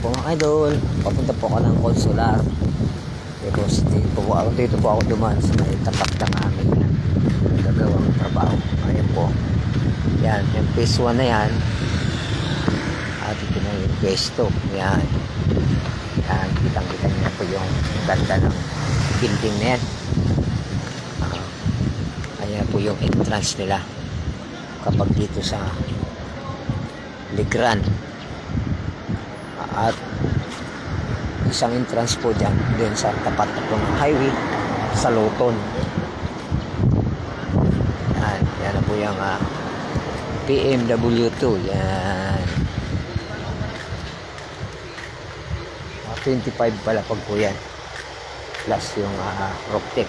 po mga idol, papunta po ako ng Consular. Dito po ako dumaan sa may tapat ng aming gagawang trabaho. Ayan po. Yan, yung phase 1 na yan. At ito na yung phase 2. Yan. Yan, kitang-kita niyo po yung ganda ng building na yan. Ayan po yung entrance nila kapag dito sa Ligran. At isang entrance po dyan din sa tapat ng highway sa Luton. Yan na po yung PMW2. Yan 25 pala pag po yan, plus yung rock tip.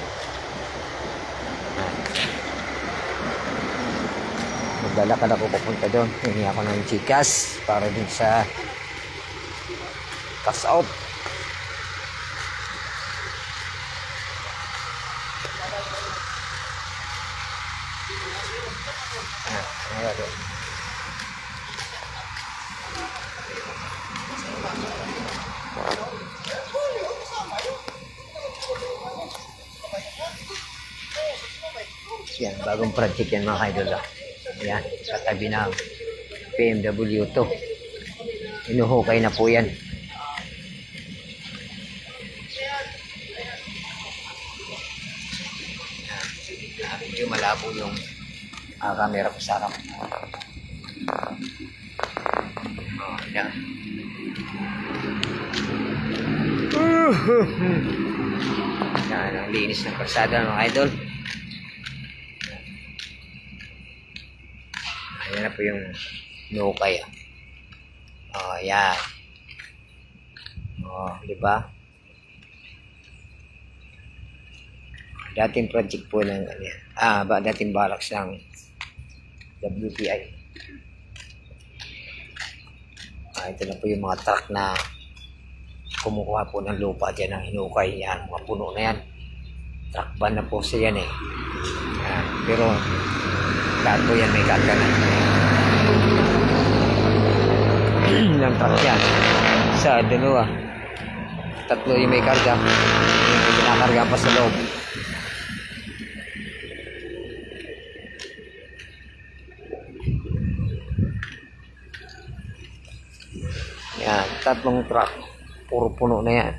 Maglalakad ako papunta doon. Hingi ako ng Gcash para din sa cash out. Yan, bagong project yan mga idol. Yan, katabi ng PMW2. Inuhukay na po yan. Yung malabo yung camera ko sa harap. Yan. Yan, ang linis ng kalsada mga idol. Ayan na po yung nukay. Yan. Di ba? Dating project po ng dating barracks ng WPI. Ito na po yung mga truck na kumukuha po ng lupa dyan ng hinukay. Yan, mga puno na yan. Truck van na po siya yan eh. Pero lahat po yan may karga na. Ilang truck yan? Isa, dalawa. Tatlo yung may karga. Yung kinakarga pa sa loob. Yan, tatlong truck. Puro puno na yan.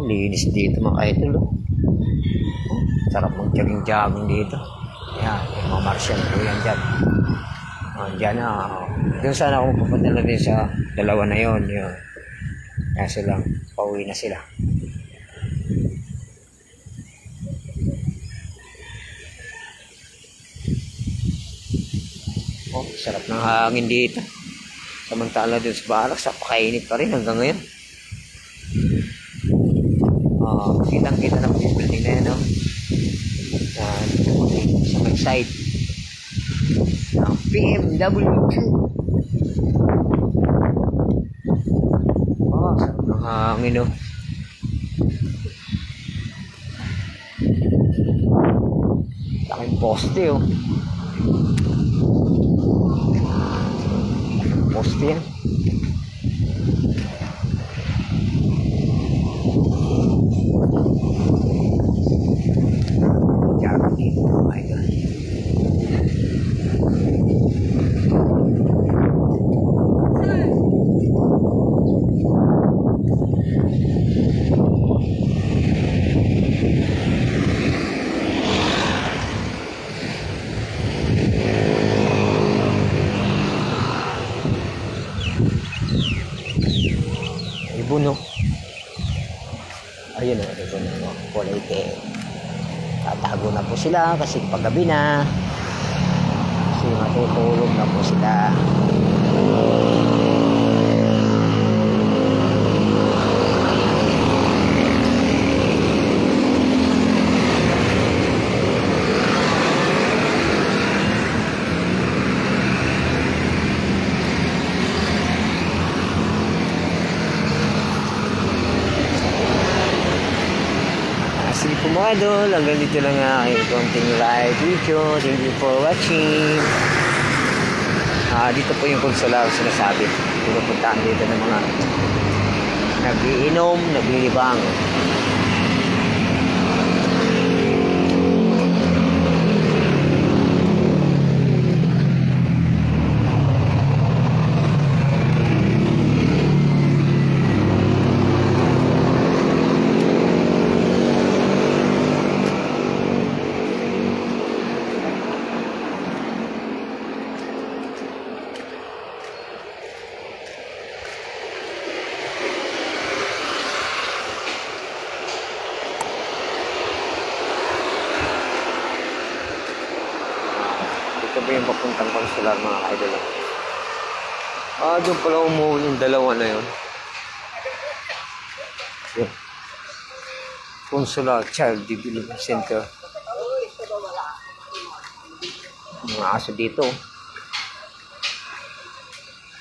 Linis dito mga idol. Sarap mag-jogging dito. Yan, yung mga Martian po yan dyan. Dyan doon sana ako pupunta din sa dalawa na yon. Kaso lang, pauwi na sila. Sarap ng hangin dito. Samantala doon sa barracks, napakainit pa rin hanggang ngayon. Kitang-kita na po yung building na yan, no? Sa may side ng PMW2. Sarap ng hangin, no? Laking poste, oh. Poste yan. Ibon, no? Ayun, ibon, no? Kulay itim. Tatago na po sila kasi paggabi na. Kasi matutulog na po sila. idol, hanggang dito lang ang aking konting live video. Thank you for watching. Dito po yung konsular sinasabi. Pinupuntahan dito ng mga nagiinom, naglilibang. Ito ba yung papuntang konsular mga idol? Doon pala umuwi yung dalawa na yun. Yun. Consular Child Development Center. Mga aso dito.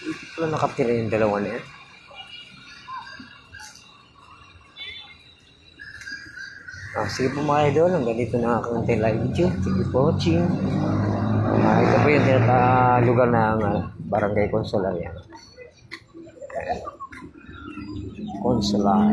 Dito pala nakatira yung dalawa na yan. Sige po mga idol, hanggang dito na ang aking live video. Thank you for watching. Ito po yung lugar ng Barangay Consular yan. Consular.